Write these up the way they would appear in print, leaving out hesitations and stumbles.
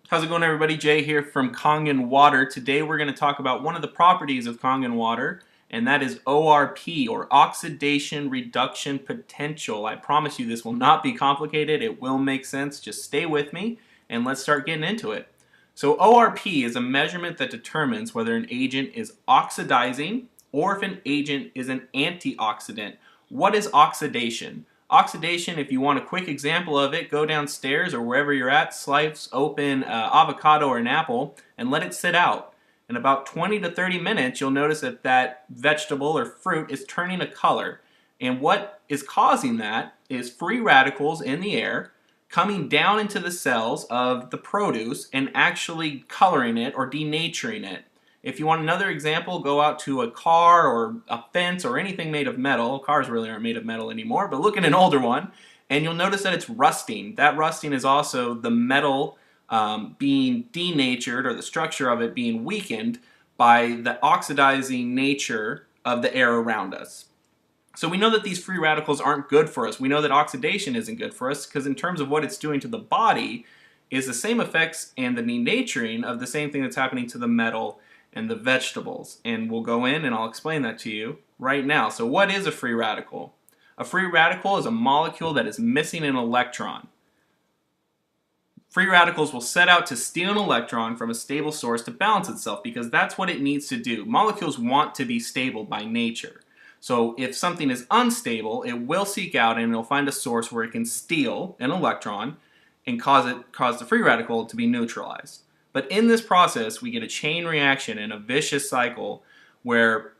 How's it going, everybody? Jay here from Kangen Water. Today we're going to talk about one of the properties of Kangen Water, and that is ORP, or Oxidation Reduction Potential. I promise you this will not be complicated. It will make sense. Just stay with me, and let's start getting into it. So ORP is a measurement that determines whether an agent is oxidizing or if an agent is an antioxidant. What is oxidation? Oxidation, if you want a quick example of it, go downstairs or wherever you're at, slice open avocado or an apple and let it sit out. In about 20 to 30 minutes, you'll notice that that vegetable or fruit is turning a color. And what is causing that is free radicals in the air coming down into the cells of the produce and actually coloring it or denaturing it. If you want another example, go out to a car or a fence or anything made of metal. Cars really aren't made of metal anymore, but look at an older one and you'll notice that it's rusting. That rusting is also the metal being denatured, or the structure of it being weakened by the oxidizing nature of the air around us. So we know that these free radicals aren't good for us. We know that oxidation isn't good for us because in terms of what it's doing to the body is the same effects and the denaturing of the same thing that's happening to the metal and the vegetables. And we'll go in and I'll explain that to you right now. So what is a free radical? A free radical is a molecule that is missing an electron. Free radicals will set out to steal an electron from a stable source to balance itself because that's what it needs to do. Molecules want to be stable by nature. So if something is unstable, it will seek out and it'll find a source where it can steal an electron and cause the free radical to be neutralized. But in this process, we get a chain reaction and a vicious cycle where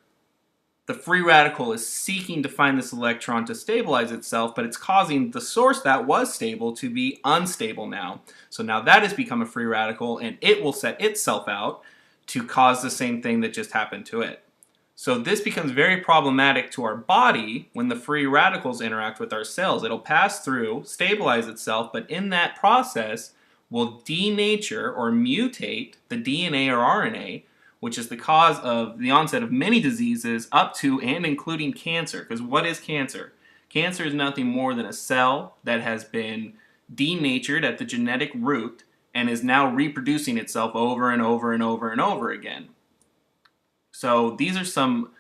the free radical is seeking to find this electron to stabilize itself, but it's causing the source that was stable to be unstable now. So now that has become a free radical and it will set itself out to cause the same thing that just happened to it. So this becomes very problematic to our body when the free radicals interact with our cells. It'll pass through, stabilize itself, but in that process, will denature or mutate the DNA or RNA, which is the cause of the onset of many diseases up to and including cancer. Because what is cancer? Cancer is nothing more than a cell that has been denatured at the genetic root and is now reproducing itself over and over and over and over again. So these are some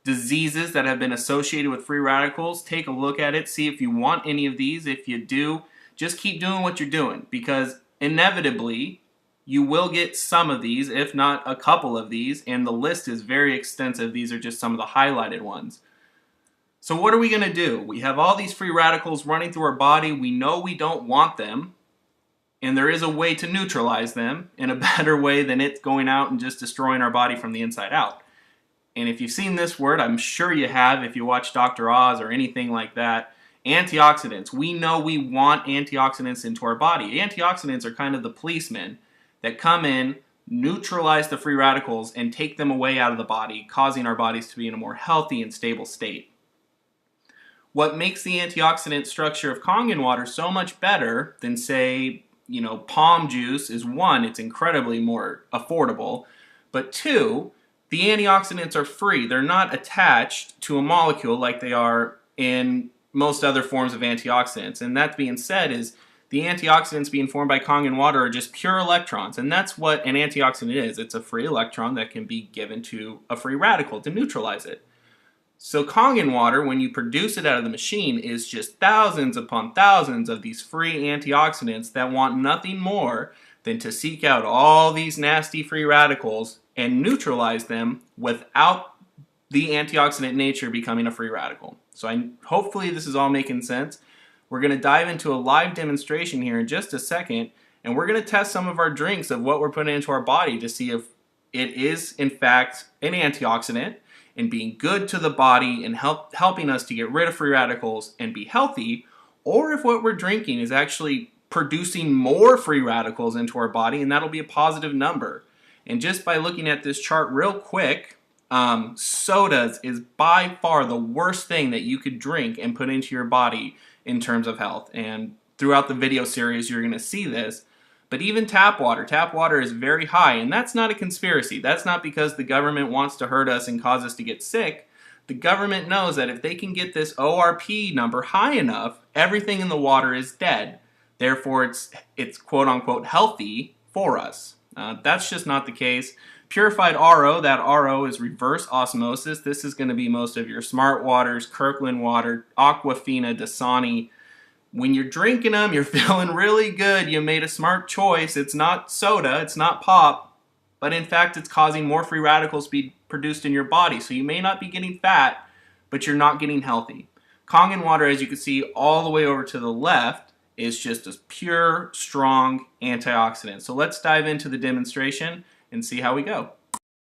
diseases that have been associated with free radicals. Take a look at it, see if you want any of these. If you do, just keep doing what you're doing because inevitably, you will get some of these, if not a couple of these, and the list is very extensive. These are just some of the highlighted ones. So what are we going to do? We have all these free radicals running through our body. We know we don't want them, and there is a way to neutralize them in a better way than it going out and just destroying our body from the inside out. And if you've seen this word, I'm sure you have if you watch Dr. Oz or anything like that. Antioxidants. We know we want antioxidants into our body. Antioxidants are kind of the policemen that come in, neutralize the free radicals, and take them away out of the body, causing our bodies to be in a more healthy and stable state. What makes the antioxidant structure of Kangen water so much better than, say, palm juice is one, it's incredibly more affordable, but two, the antioxidants are free. They're not attached to a molecule like they are in most other forms of antioxidants. And that being said is the antioxidants being formed by Kangen water are just pure electrons. And that's what an antioxidant is. It's a free electron that can be given to a free radical to neutralize it. So Kangen water, when you produce it out of the machine, is just thousands upon thousands of these free antioxidants that want nothing more than to seek out all these nasty free radicals and neutralize them without the antioxidant nature becoming a free radical. So hopefully this is all making sense. We're going to dive into a live demonstration here in just a second, and we're going to test some of our drinks of what we're putting into our body to see if it is in fact an antioxidant and being good to the body and helping us to get rid of free radicals and be healthy, or if what we're drinking is actually producing more free radicals into our body, and that'll be a positive number. And just by looking at this chart real quick, sodas is by far the worst thing that you could drink and put into your body in terms of health. And throughout the video series, you're going to see this. But even tap water is very high. And that's not a conspiracy. That's not because the government wants to hurt us and cause us to get sick. The government knows that if they can get this ORP number high enough, everything in the water is dead. Therefore, it's quote unquote healthy for us. That's just not the case. Purified RO, that RO is reverse osmosis. This is going to be most of your Smart Waters, Kirkland water, Aquafina, Dasani. When you're drinking them, you're feeling really good. You made a smart choice. It's not soda, it's not pop, but in fact it's causing more free radicals to be produced in your body. So you may not be getting fat, but you're not getting healthy. Kangen water, as you can see all the way over to the left, is just a pure, strong antioxidant. So let's dive into the demonstration and see how we go.